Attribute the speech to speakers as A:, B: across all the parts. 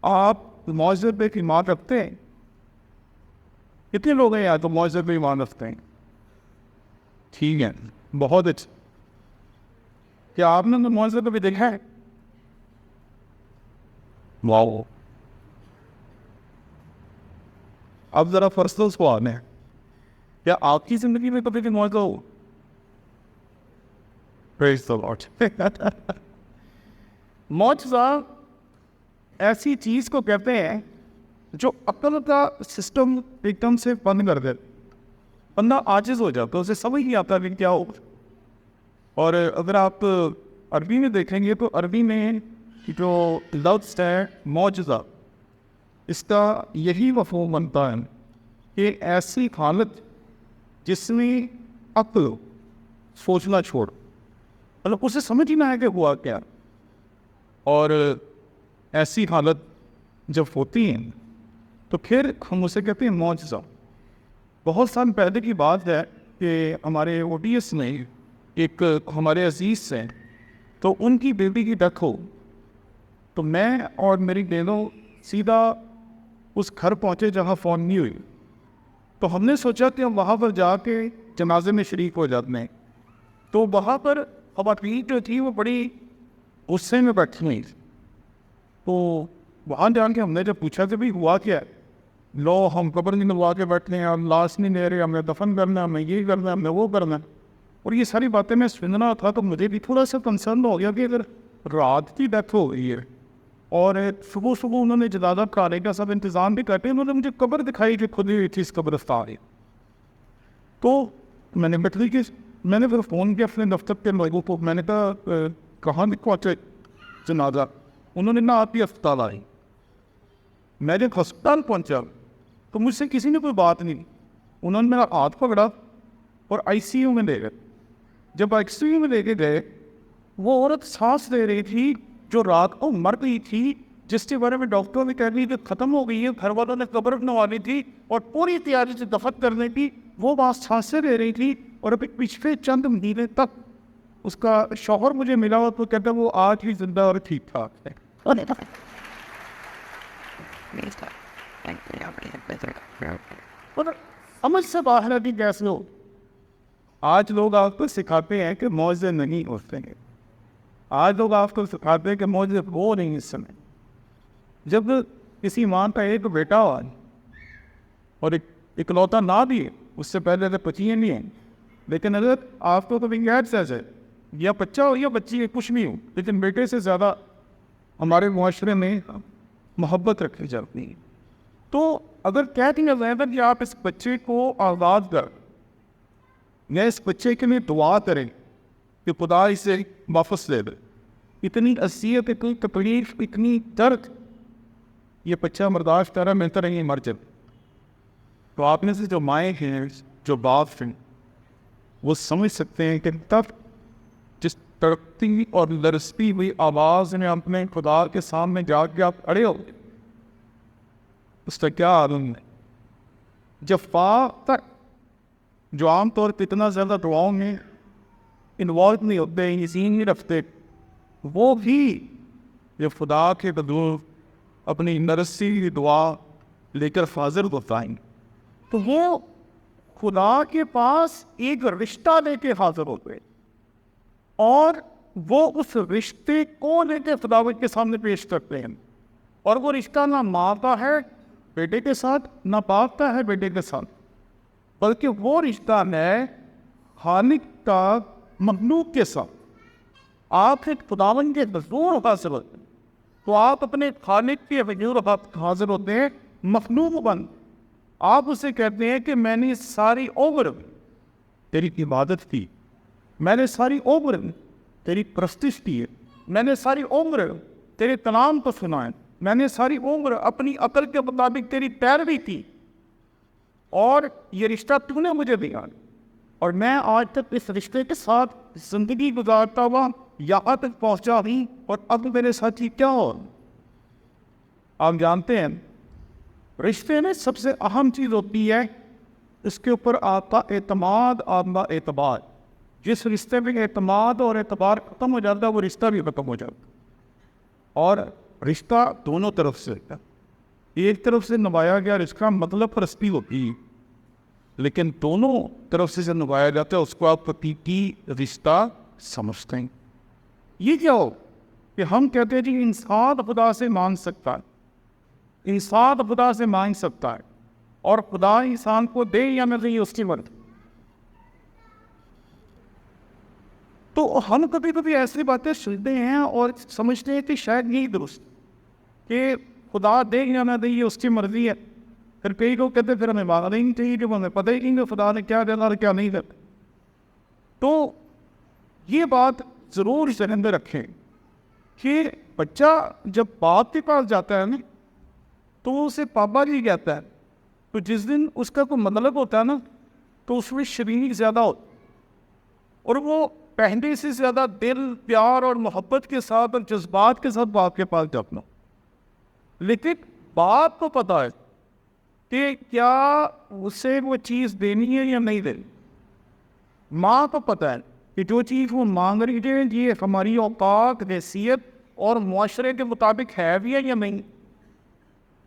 A: آپ معذرت پہ ایمان رکھتے ہیں؟ کتنے لوگ ہیں یار تو معذرت پہ ایمان رکھتے ہیں؟ ٹھیک ہے، بہت اچھا. کیا آپ نے تو معذرت پہ بھی دیکھا ہے؟ واو. اب ذرا پرسنل سوال ہے، کیا آپ کی زندگی میں کبھی بھی معاوضہ ہو؟ Praise the Lord. معجزہ ایسی چیز کو کہتے ہیں جو عقل کا سسٹم ایک دم سے بند کر دے. بندہ عاجز ہو جاتا ہے، اسے سمجھ نہیں آتا کہ کیا ہو. اور اگر آپ عربی میں دیکھیں گے تو عربی میں جو لفظ ہے معجزہ، اس کا یہی مفہوم بنتا ہے کہ ایسی حالت جس میں عقل سوچنا چھوڑ، مطلب اسے سمجھ ہی نہ ہے کہ ہوا کیا. اور ایسی حالت جب ہوتی ہیں تو پھر ہم اسے کہتے ہیں معجزہ. بہت سال پہلے کی بات ہے کہ ہمارے او ڈی ایس میں ایک ہمارے عزیز سے، تو ان کی بیٹی کی ڈیتھ ہو، تو میں اور میری بہنوں سیدھا اس گھر پہنچے جہاں فون نہیں ہوئی. تو ہم نے سوچا کہ ہم وہاں پر جا کے جنازے میں شریک ہو جاتے ہیں. تو وہاں پر ہماری جو تھی وہ بڑی غصے میں بیٹھی ہوئی. تو وہاں جان کے ہم نے جب پوچھا کہ بھائی ہوا کیا ہے، لو ہم قبر نہیں لگوا کے بیٹھتے ہیں، ہم لاش نہیں لے رہے، ہمیں دفن کرنا ہے، ہمیں یہ کرنا ہے، ہمیں وہ کرنا ہے. اور یہ ساری باتیں میں سننا تھا تو مجھے بھی تھوڑا سا کنسرن ہو گیا کہ اگر رات کی ڈیتھ ہو گئی ہے اور صبح صبح انہوں نے جنازہ کرانے کا سب انتظام بھی کرتے ہیں، انہوں نے مجھے قبر دکھائی کہ کھلی ہوئی تھی اس قبرستان ہے. تو میں نے بتائی کہ میں نے پھر فون کیا اپنے دفتر کے لوگوں کو، میں نے کہا کہاں پہنچے جنازہ؟ انہوں نے نہ آپ ہی اسپتال آئی. میں جب ہسپتال پہنچا تو مجھ سے کسی نے کوئی بات نہیں. انہوں نے میرا ہاتھ پکڑا اور آئی سی یو میں لے گئے. جب آئی سی یو میں لے کے گئے، وہ عورت سانس لے رہی تھی جو رات کو مر گئی تھی، جس کے بارے میں ڈاکٹروں نے کہہ دی کہ ختم ہو گئی ہے، گھر والوں نے قبر بنوانی تھی اور پوری تیاری سے دفن کرنے کی. وہ بات سانسیں لے رہی تھی اور ابھی پچھلے چند مہینے تک اس کا شوہر مجھے ملا ہوا تو کہتا وہ آج بھی زندہ اور ٹھیک ٹھاک ہے. سمجھ سے باہر ابھی کیسے ہو. آج لوگ آپ کو سکھاتے ہیں کہ معجزے نہیں ہوتے ہیں. آج لوگ آپ کو سکھاتے ہیں کہ معجزے وہ نہیں. اس سمے جب کسی ماں کا ایک بیٹا ہوا اور اکلوتا نہ بھی، اس سے پہلے تو پچیاں نہیں ہیں، لیکن اگر آپ کو کبھی غیر سیز ہے یا بچہ ہو یا بچی ہے کچھ بھی ہو، لیکن بیٹے سے زیادہ ہمارے معاشرے میں محبت رکھی جاتی ہے. تو اگر کہہ دیں گے کہ آپ اس بچے کو آزاد کر یا اس بچے کے لیے دعا کریں کہ خدا اسے واپس لے دے، اتنی اذیت، اتنی تکلیف، اتنی درد یہ بچہ برداشت کر رہا ہے، بہتر ہے یہ مر جائے. تو آپ میں سے جو مائیں ہیں، جو باپ ہیں، وہ سمجھ سکتے ہیں کہ تب جس تڑپتی اور لرزتی ہوئی آواز میں اپنے خدا کے سامنے جا کے آپ کھڑے ہو گئے، اس کا کیا عالم ہے. جفا تک جو عام طور پہ اتنا زیادہ دعاؤں میں انوالو نہیں ہوتے، یقین نہیں رکھتے، وہ بھی جب خدا کے حضور اپنی نرسی دعا لے کر حاضر ہوتا ہے تو وہ خدا کے پاس ایک رشتہ لے کے حاضر ہوتے ہیں اور وہ اس رشتے کو لے کے خداوند کے سامنے پیش کرتے ہیں. اور وہ رشتہ نہ ماں کا ہے بیٹے کے ساتھ، نہ باپ کا ہے بیٹے کے ساتھ، بلکہ وہ رشتہ ہے خالق کا مخلوق کے ساتھ. آپ ایک خداوند کے حضور حاضر ہوتے ہیں تو آپ اپنے خالق کے حضور حاضر ہوتے ہیں مخلوق بند. آپ اسے کہتے ہیں کہ میں نے ساری عمر تیری عبادت کی، میں نے ساری عمر تیری پرستش کی ہے، میں نے ساری عمر تیرے کلام کو سنا ہے، میں نے ساری عمر اپنی عقل کے مطابق تیری پیروی کی، اور یہ رشتہ تو نے مجھے دیا اور میں آج تک اس رشتے کے ساتھ زندگی گزارتا ہوا یہاں تک پہنچا ہوں. اور اب میرے ساتھ ہی کیا ہو؟ آپ جانتے ہیں رشتے میں سب سے اہم چیز ہوتی ہے اس کے اوپر آپ کا اعتماد، آپ کا اعتبار. جس رشتے میں اعتماد اور اعتبار ختم ہو جاتا ہے وہ رشتہ بھی ختم ہو جاتا ہے. اور رشتہ دونوں طرف سے ہے. ایک طرف سے نبھایا گیا رشتہ مطلب پرستی ہوتی ہے, لیکن دونوں طرف سے نبھایا جاتا ہے اس کو آپ حقیقی رشتہ سمجھتے ہیں. یہ کیا ہو کہ ہم کہتے ہیں جی انسان خدا سے مانگ سکتا ہے, انسان خدا سے مانگ سکتا ہے, اور خدا انسان کو دے یا نہ دے اس کی مرضی. تو ہم کبھی کبھی ایسی باتیں سنتے ہیں اور سمجھتے ہیں کہ شاید یہی درست کہ خدا دے یا نہ دے یہ اس کی مرضی ہے. پھر کئی لوگ کہتے ہیں پھر ہمیں مانگنا ہی نہیں چاہیے کہ ہمیں پتہ ہی نہیں کہ خدا نے کیا دینا اور کیا نہیں دینا. تو یہ بات ضرور ذہن میں رکھیں کہ بچہ جب باپ کے پاس جاتا ہے نا تو وہ اسے پاپا جی کہتا ہے. تو جس دن اس کا کوئی مطلب ہوتا ہے نا تو اس میں شریک زیادہ ہوتا اور وہ پہلے سے زیادہ دل پیار اور محبت کے ساتھ اور جذبات کے ساتھ باپ کے پاس جانا. لیکن باپ کو پتہ ہے کہ کیا اسے وہ چیز دینی ہے یا نہیں دینی. ماں کو پتہ ہے کہ جو چیز وہ مانگ رہی ہے یہ ہماری اوقات حیثیت اور معاشرے کے مطابق ہے بھی ہے یا نہیں.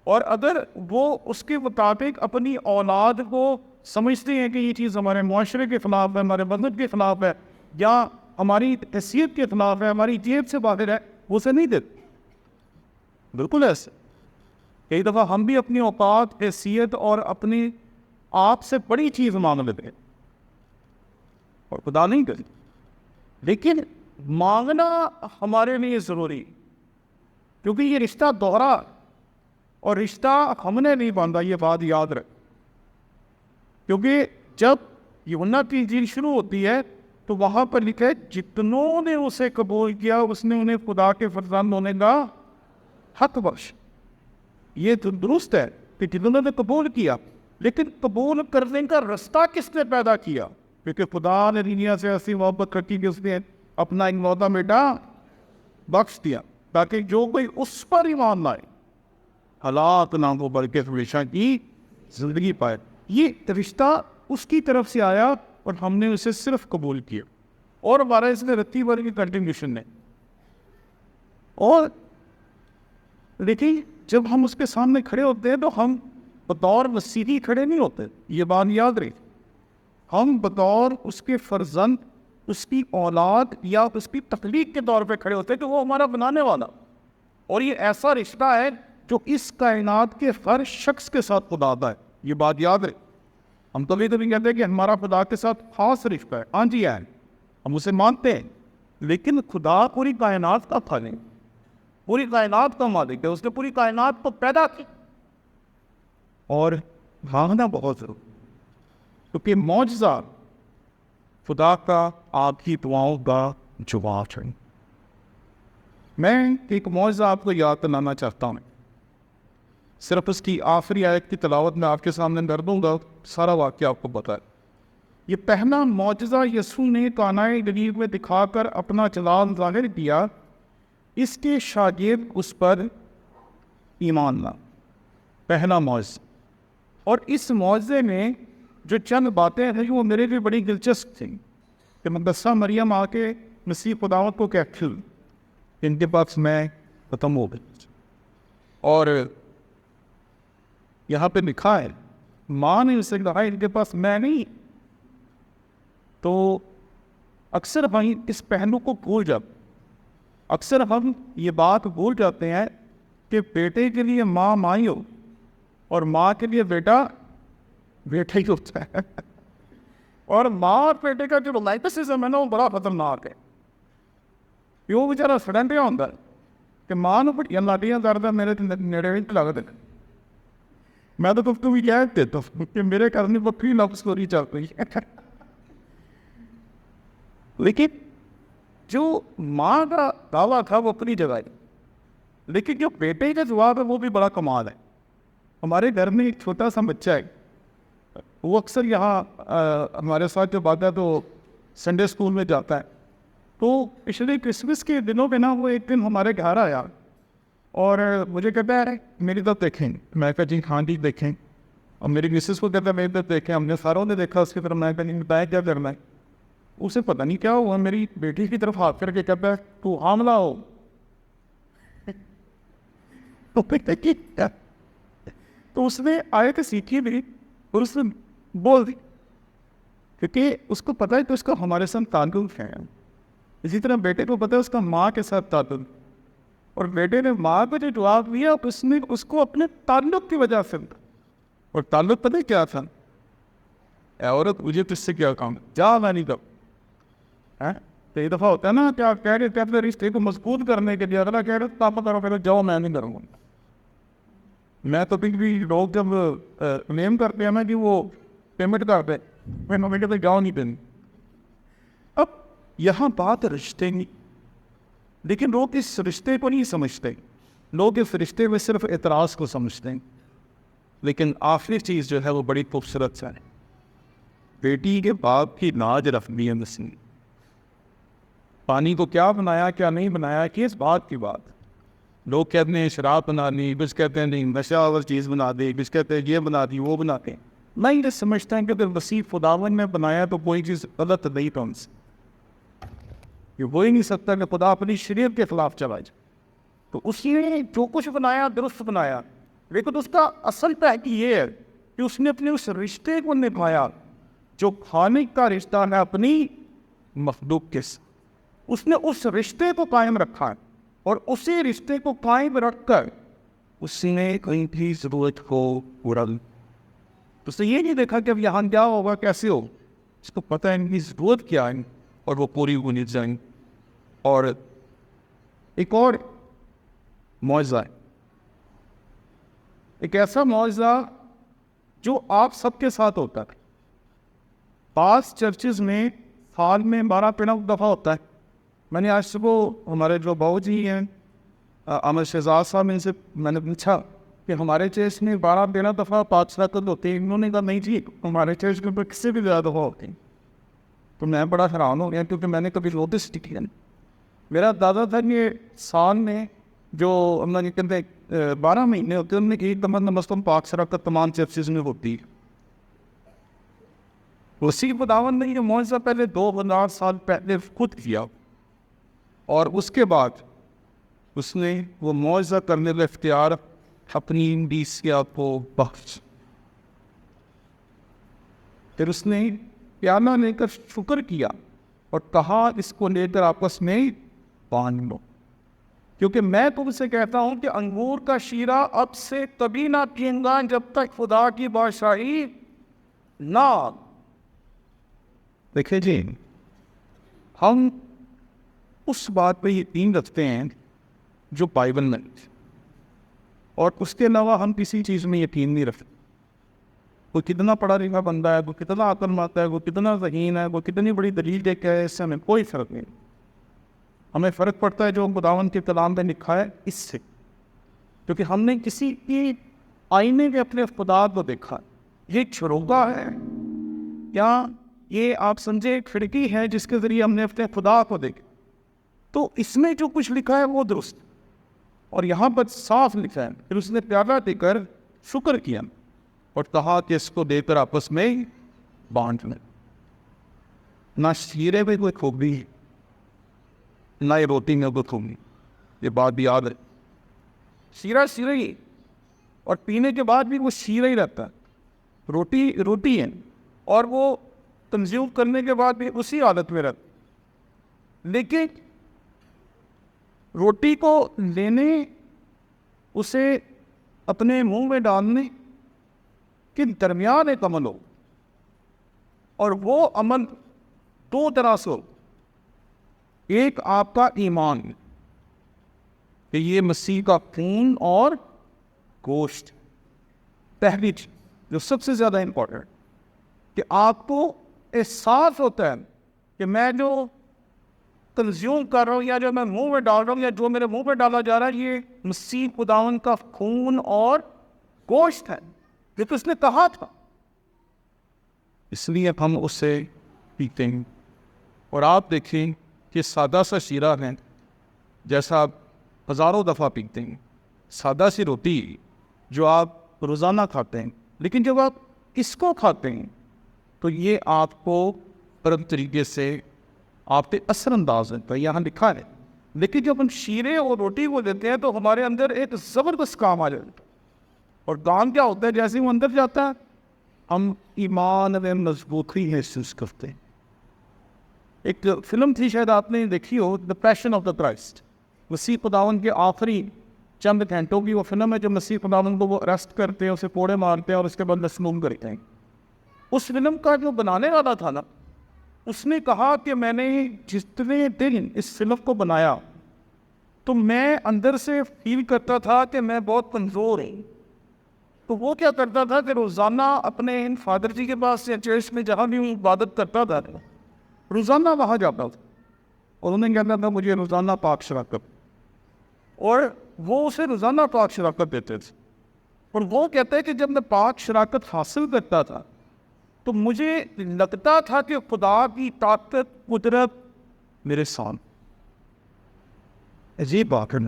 A: اور اگر وہ اس کے مطابق اپنی اولاد کو سمجھتے ہیں کہ یہ چیز ہمارے معاشرے کے خلاف ہے, ہمارے مذہب کے خلاف ہے, یا ہماری حیثیت کے خلاف ہے, ہماری جیب سے باہر ہے, وہ اسے نہیں دیتے. بالکل ایسے کئی دفعہ ہم بھی اپنی اوقات حیثیت اور اپنی آپ سے بڑی چیز مانگ لیتے ہیں اور خدا نہیں کرتی. لیکن مانگنا ہمارے لیے ضروری کیونکہ یہ رشتہ دوہرا اور رشتہ ہم نے نہیں باندھا, یہ بات یاد رکھ. کیونکہ جب یوحنا کی انجیل شروع ہوتی ہے تو وہاں پر لکھا ہے جتنوں نے اسے قبول کیا اس نے انہیں خدا کے فرزند ہونے کا حق بخش. یہ تو درست ہے کہ جنہوں نے قبول کیا, لیکن قبول کرنے کا رستہ کس نے پیدا کیا؟ کیونکہ خدا نے دنیا سے ایسی محبت رکھی کہ اس نے اپنا اکلوتا بیٹا بخش دیا تاکہ جو کوئی اس پر ایمان لائے حالات نہ ہو بلکہ ہمیشہ کی زندگی پائے. یہ رشتہ اس کی طرف سے آیا اور ہم نے اسے صرف قبول کیا, اور ہمارا اس میں رتی بھر کی کنٹینیوشن ہے. اور لیکن جب ہم اس کے سامنے کھڑے ہوتے ہیں تو ہم بطور مسیحی کھڑے نہیں ہوتے, یہ بات یاد رہی. ہم بطور اس کے فرزند, اس کی اولاد یا اس کی تخلیق کے طور پہ کھڑے ہوتے ہیں کہ وہ ہمارا بنانے والا, اور یہ ایسا رشتہ ہے جو اس کائنات کے ہر شخص کے ساتھ خدا ہے. یہ بات یاد رہے. ہم تو کبھی کہتے ہیں کہ ہمارا خدا کے ساتھ خاص رشتہ ہے. ہاں جی ہے, ہم اسے مانتے ہیں, لیکن خدا پوری کائنات کا خالق ہے, پوری کائنات کا مالک ہے. اس نے پوری کائنات کو پیدا کی. اور مانگنا بہت ضروری کیونکہ معجزہ خدا کا آپ کی دعاؤں کا جواب ہے. میں ایک معجزہ آپ کو یاد دلانا چاہتا ہوں. صرف اس کی آخری آیت کی تلاوت میں آپ کے سامنے کر دوں گا, سارا واقعہ آپ کو بتا ہے. یہ پہلا معجزہ یسوع نے کانا گلیل میں دکھا کر اپنا جلال ظاہر کیا. اس کے شاگرد اس پر ایمان لا. پہلا معجزہ. اور اس معجزے میں جو چند باتیں ہیں وہ میرے لیے بڑی دلچسپ تھیں کہ مقدسہ مریم آ کے مسیح خداوند کو کہتی ان کے پاس میں ختم ہو گئی. اور یہاں پہ لکھا ہے ماں نے اسے کہا ان کے پاس میں نہیں. تو اکثر ہم اس پہلو کو بھول جاتے. اکثر ہم یہ بات بھول جاتے ہیں کہ بیٹے کے لیے ماں ماں ہی ہو اور ماں کے لیے بیٹا بیٹا ہی ہوتا ہے. اور ماں اور بیٹے کا جو رومانٹسزم ہے نا وہ بڑا خطرناک ہے. وہ بیچارہ سڑن پہ ہوتا ہے کہ ماں نے بڑی لاٹیاں درد ہے میرے نیڑے لگتے ہیں. میں تو گفتگو بھی کہہ دیتا ہوں کہ میرے کرنے پر پھر لو اسٹوری چل رہی ہے. لیکن جو ماں کا دعویٰ تھا وہ اپنی جگہ ہے, لیکن جو بیٹے کا جواب ہے وہ بھی بڑا کمال ہے. ہمارے گھر میں ایک چھوٹا سا بچہ ہے, وہ اکثر یہاں ہمارے ساتھ جب آتا ہے تو سنڈے اسکول میں جاتا ہے. تو پچھلے کرسمس کے دنوں میں نا وہ ایک دن ہمارے گھر آیا اور مجھے کہتا ہے میری طرف دیکھیں. میں کہا جی ہاں جی دیکھیں. اور میری مسز کو کہتا ہے میری طرف دیکھیں. ہم نے ساروں نے دیکھا اس کی طرف. میں کہا بتایا کیا کرنا ہے. اسے پتہ نہیں کیا ہوا, میری بیٹی کی طرف ہاتھ کر کے کہتا ہے تو حاملہ ہو. تو اس نے آیت سیکھی بھی اور اس نے بول دی، کیونکہ اس کو پتہ ہے کہ اس کا ہمارے ساتھ تعلق ہے. اسی طرح بیٹے کو پتہ ہے اس کا ماں کے ساتھ تعلق، اور بیٹے نے ماں کو جو جواب دیا اس نے اس کو اپنے تعلق کی وجہ سے، اور تعلق پتہ کیا تھا؟ اے عورت مجھے تجھ سے کیا کام، جا میں نہیں کروں. تو یہ دفعہ ہوتا ہے نا کہ آپ کہہ رہے کہ اپنے رشتے کو مضبوط کرنے کے لیے اگلا کہہ رہے تو آپ کرو پہلے جاؤ میں نہیں کروں گا. میں تو بھی لوگ جب کلیم کرتے ہیں نا کہ وہ پیمنٹ کرتے میں کہتے جاؤ نہیں پہنی. اب یہاں بات رشتے نہیں، لیکن لوگ اس رشتے کو نہیں سمجھتے، لوگ اس رشتے میں صرف اعتراض کو سمجھتے ہیں. لیکن آخری چیز جو ہے وہ بڑی خوبصورت ہے، بیٹی کے باپ کی لاج رکھنی ہے. مسلم پانی کو کیا بنایا کیا نہیں بنایا کہ اس بات کی بات. لوگ کہتے ہیں شراب بنا دی، کچھ کہتے ہیں نہیں نشہ آور چیز بنا دی، کچھ کہتے ہیں یہ بنا دی وہ بناتے ہیں. میں یہ سمجھتا ہوں کہ اگر وسیع خداوند نے بنایا تو کوئی چیز غلط نہیں تو ہم سے یہ ہو ہی نہیں سکتا کہ خدا اپنی شریعت کے خلاف چلا جائے. تو اسی نے جو کچھ بنایا درست بنایا، لیکن اس کا اصل پہلو یہ ہے کہ اس نے اپنے اس رشتے کو نبھایا جو خالق کا رشتہ ہے اپنی مخلوق کے ساتھ. اس نے اس رشتے کو قائم رکھا ہے، اور اسی رشتے کو قائم رکھ کر اس نے کہیں بھی ضرورت کو پورا تو اس نے یہ نہیں دیکھا کہ اب یہاں کیا ہوگا کیسے ہو، اس کو پتہ ہے ان کی ضرورت کیا ہے اور وہ پوری ہونی چاہیے. اور ایک اور معجزہ ہے، ایک ایسا معجزہ جو آپ سب کے ساتھ ہوتا ہے. بعض چرچز میں سال میں 12 دفعہ ہوتا ہے. میں نے آج صبح ہمارے جو باؤ جی ہیں عامر شہزاد صاحب ان سے میں نے پوچھا کہ ہمارے چرچ میں 12 دفعہ 5 رکعت ہوتے ہیں. انہوں نے کہا نہیں جی ہمارے چرچ کے اوپر کس سے بھی زیادہ دفعہ ہوتے ہیں. تو میں بڑا حیران ہو گیا کیونکہ میں نے کبھی نوٹس نہیں کیا. میرا دادا تھا یہ سال میں جو ہم نے کہتے ہیں 12 مہینے ہوتے ہیں ان میں ایک دفعہ مثلاً 5 رکعت تمام چرچز میں ہوتی ہے. اسی خداوند نے یہ معجزہ پہلے 2000 سال پہلے خود کیا، اور اس کے بعد اس نے وہ معجزہ کرنے کا اختیار اپنی بیسیا کو بخش. پھر اس نے پیالہ لے کر شکر کیا اور کہا اس کو لے کر آپس میں باندھ لو، کیونکہ میں تم سے کہتا ہوں کہ انگور کا شیرہ اب سے کبھی نہ پئیں گا جب تک خدا کی بادشاہی نہ. دیکھیں جی ہم اس بات پہ یقین رکھتے ہیں جو بائبل میں ہے، اور اس کے علاوہ ہم کسی چیز میں یقین نہیں رکھتے. کوئی کتنا پڑھا لکھا بندہ ہے، وہ کتنا عقل مند ہے، وہ کتنا ذہین ہے، وہ کتنی بڑی دلیل دے کے ہے، اس سے ہمیں کوئی فرق نہیں. ہمیں فرق پڑتا ہے جو خداوند کے کلام میں لکھا ہے اس سے، کیونکہ ہم نے کسی کی آئینے میں اپنے خدا کو دیکھا. یہ چروگا ہے یا یہ آپ سمجھے کھڑکی ہے جس کے ذریعے ہم نے اپنے خدا کو دیکھا. تو اس میں جو کچھ لکھا ہے وہ درست، اور یہاں پر صاف لکھا ہے. پھر اس نے پیالہ دے کر شکر کیا اور کہا کہ اس کو دے کر آپس میں بانٹ لیں. نہ شیرے میں کوئی خوبی ہے نہ یہ روٹی میں کوئی خوبی. یہ بات بھی یاد ہے، شیرہ شیرہ ہی، اور پینے کے بعد بھی وہ شیرہ ہی رہتا ہے. روٹی روٹی ہے اور وہ کنزیوم کرنے کے بعد بھی اسی حالت میں رہتا. لیکن روٹی کو لینے، اسے اپنے منہ میں ڈالنے کے درمیان ایک عمل ہو، اور وہ عمل 2 طرح سے ہو. ایک آپ کا ایمان کہ یہ مسیح کا خون اور گوشت. پہلی چیز جو سب سے زیادہ امپورٹنٹ کہ آپ کو احساس ہوتا ہے کہ میں جو کنزیوم کر رہا ہوں یا جو میں منہ میں ڈال رہا ہوں یا جو میرے منہ پہ ڈالا جا رہا ہے یہ مسیح خداوند کا خون اور گوشت ہے، لیکن اس نے کہا تھا، اس لیے ہم اسے پیتے ہیں. اور آپ دیکھیں کہ سادہ سا شیرہ ہے جیسا آپ ہزاروں دفعہ پیتے ہیں، سادہ سی روٹی جو آپ روزانہ کھاتے ہیں، لیکن جب آپ اس کو کھاتے ہیں تو یہ آپ کو پرم طریقے سے آپ پہ اثر انداز ہوتا ہے. یہاں لکھا ہے لیکن جب ہم شیرے اور روٹی کو دیتے ہیں تو ہمارے اندر ایک زبردست کام آ جاتا ہے. اور کام کیا ہوتا ہے؟ جیسے وہ اندر جاتا ہے ہم ایمان میں مضبوطی محسوس کرتے ہیں. ایک فلم تھی شاید آپ نے دیکھی ہو, دا پیشن آف دا کرائسٹ. مسیح خداوند کے آخری چند گھنٹوں کی وہ فلم ہے جو مسیح خداوند کو وہ اریسٹ کرتے ہیں, اسے کوڑے مارتے ہیں اور اس کے بعد مسموم کرتے ہیں. اس فلم کا جو بنانے والا تھا نا, اس نے کہا کہ میں نے جتنے دن اس فلم کو بنایا تو میں اندر سے فیل کرتا تھا کہ میں بہت کمزور ہوں. تو وہ کیا کرتا تھا کہ روزانہ اپنے ان فادر جی کے پاس یا چرچ میں جہاں بھی عبادت کرتا تھا روزانہ وہاں جاتا تھا اور انہیں کہتا تھا مجھے روزانہ پاک شراکت, اور وہ اسے روزانہ پاک شراکت دیتے تھے. اور وہ کہتے ہیں کہ جب میں پاک شراکت حاصل کرتا تھا تو مجھے لگتا تھا کہ خدا کی طاقت قدرت میرے سامنے. عجیب بات ہے.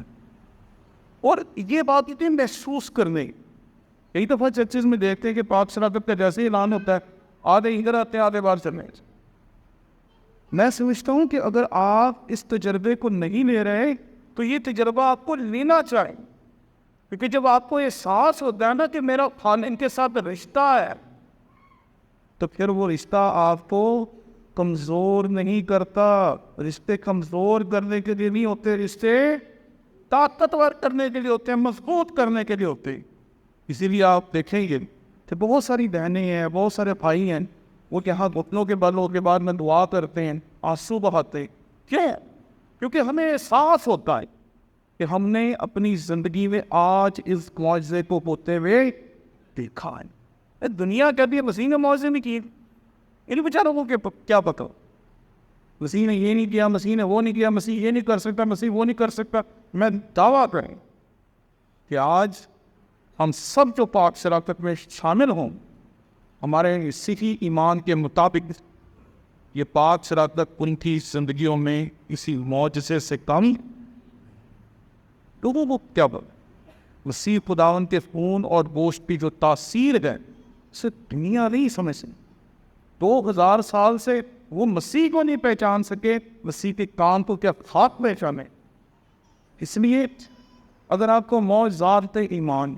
A: اور یہ بات اتنی محسوس کرنے, کئی دفعہ چرچز میں دیکھتے ہیں کہ پاک شراکت کا جیسے ہی اعلان ہوتا ہے آدھے ادھر آتے ہیں آدھے باہر چلنے. میں سمجھتا ہوں کہ اگر آپ اس تجربے کو نہیں لے رہے تو یہ تجربہ آپ کو لینا چاہیے, کیونکہ جب آپ کو احساس ہوتا ہے نا کہ میرا خالق کے ساتھ رشتہ ہے تو پھر وہ رشتہ آپ کو کمزور نہیں کرتا. رشتے کمزور کرنے کے لیے نہیں ہوتے, رشتے طاقتور کرنے کے لیے ہوتے ہیں, مضبوط کرنے کے لیے ہوتے ہیں. اسی لیے آپ دیکھیں گے کہ بہت ساری بہنیں ہیں, بہت سارے بھائی ہیں, وہ کہ ہاں گھٹنوں کے بالوں کے بعد میں دعا کرتے ہیں, آنسو بہاتے ہیں. کیوں؟ کیونکہ ہمیں احساس ہوتا ہے کہ ہم نے اپنی زندگی میں آج اس معجزے کو ہوتے ہوئے دیکھا ہے. دنیا کہتی ہے مسیح نے معجزے نہیں کیے, ان بیچاروں کو کیا پتہ, مسیح نے یہ نہیں کیا, مسیح نے وہ نہیں کیا, مسیح یہ نہیں کر سکتا, مسیح وہ نہیں کر سکتا. میں دعویٰ کریں کہ آج ہم سب جو پاک شراکت میں شامل ہوں, ہمارے مسیحی ایمان کے مطابق یہ پاک شراکت ان کی زندگیوں میں اسی معجزے سے کم لوگوں کو کیا بولے. مسیح خداوند کے خون اور گوشت کی جو تاثیر ہے اسے دنیا نہیں سمجھ سکتی. 2000 سال سے وہ مسیح کو نہیں پہچان سکے, مسیح کے کام کو کیا خاک پہچانے. اس لیے اگر آپ کو معجزات ایمان,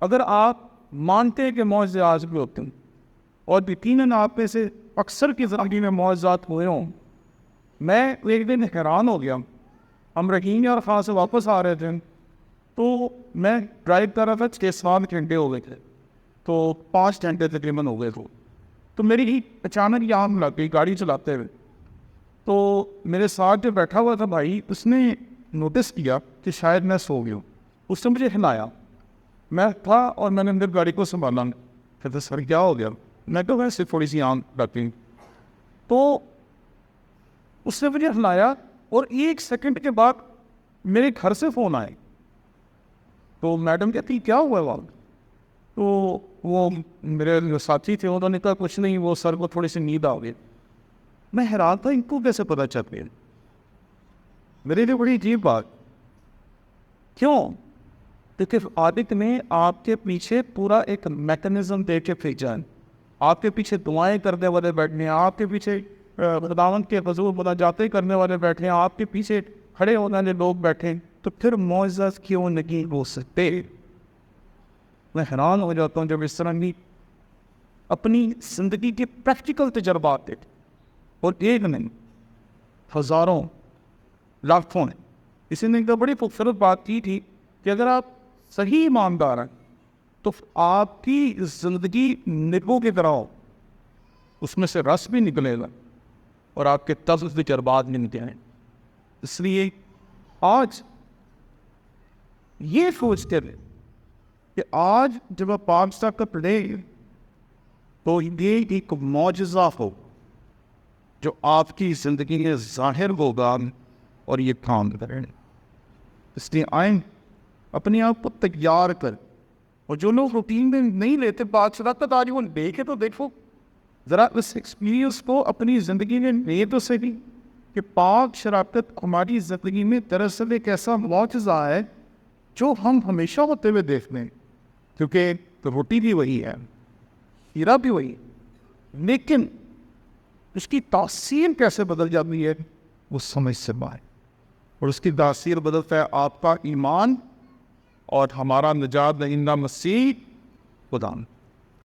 A: اگر آپ مانتے ہیں کہ معجزے آج بھی ہوتے ہیں, اور یقیناً آپ میں سے اکثر کی زندگی میں معجزات ہوئے ہوں. میں ایک دن حیران ہو گیا, ہم رحیم اور خاص سے واپس آ رہے تھے تو میں ڈرائیو کر رہا تھا, 6-7 گھنٹے ہو گئے تھے, تو 5 گھنٹے تقریباً ہو گئے تھے. تو میری اچانک آنکھ لگ گئی گاڑی چلاتے ہوئے. تو میرے ساتھ جو بیٹھا ہوا تھا بھائی, اس نے نوٹس کیا کہ شاید میں سو گیا ہوں. اس نے مجھے ہلایا, میں تھا اور میں نے اندر گاڑی کو سنبھالا. کہتے سر کیا ہو گیا؟ میں تو ویسے تھوڑی سی آنکھ لگ گئی. تو اس نے مجھے ہلایا اور 1 سیکنڈ کے بعد میرے گھر سے فون آئے. تو میڈم کہتی کیا ہوا ہے وہاں؟ تو وہ میرے جو ساتھی تھے انہوں نے کہا کچھ نہیں, وہ سر کو تھوڑی سی نیند آ گئی. میں حیران تھا ان کو کیسے پتہ چل گیا. میرے لیے بڑی عجیب بات. کیوں؟ کیونکہ عادت میں آپ کے پیچھے پورا ایک میکنزم دے کے بھیجا ہے. آپ کے پیچھے دعائیں کرنے والے بیٹھے ہیں, آپ کے پیچھے خداوند کے حضور مناجاتیں کرنے والے بیٹھے ہیں, آپ کے پیچھے کھڑے ہونے والے لوگ بیٹھے ہیں. تو پھر معجزات کیوں نہیں ہو سکتے؟ میں حیران ہو جاتا ہوں جب اس طرح کی اپنی زندگی کے پریکٹیکل تجربات دیکھ, اور ایک نہیں ہزاروں لاکھوں نے. اسی نے ایک بڑی خوبصورت بات کی تھی کہ اگر آپ صحیح ایماندار ہیں تو آپ کی زندگی نبو کی طرح ہو, اس میں سے رس بھی نکلے گا اور آپ کے طرز تجربات بھی نکلیں. اس لیے آج یہ سوچتے رہے کہ آج جب آپ پاک شراکت لے تو یہ ایک معجزہ ہو جو آپ کی زندگی میں ظاہر ہوگا اور یہ کام کریں. اس لیے آئیں اپنے آپ کو تیار کر. اور جو لوگ روٹین میں نہیں لیتے پاک شراکت, آج وہ دیکھے تو دیکھو ذرا اس ایکسپیرینس کو اپنی زندگی میں لے تو صحیح کہ پاک شراکت ہماری زندگی میں دراصل ایک ایسا معجزہ ہے جو ہم ہمیشہ ہوتے ہوئے دیکھتے ہیں. کیونکہ روٹی بھی وہی ہے, ہیرا بھی وہی, لیکن اس کی تاثیر کیسے بدل جاتی ہے وہ سمجھ سے باہر. اور اس کی تاثیر بدلتا ہے آپ کا ایمان اور ہمارا نجات دہندہ مسیح خدا۔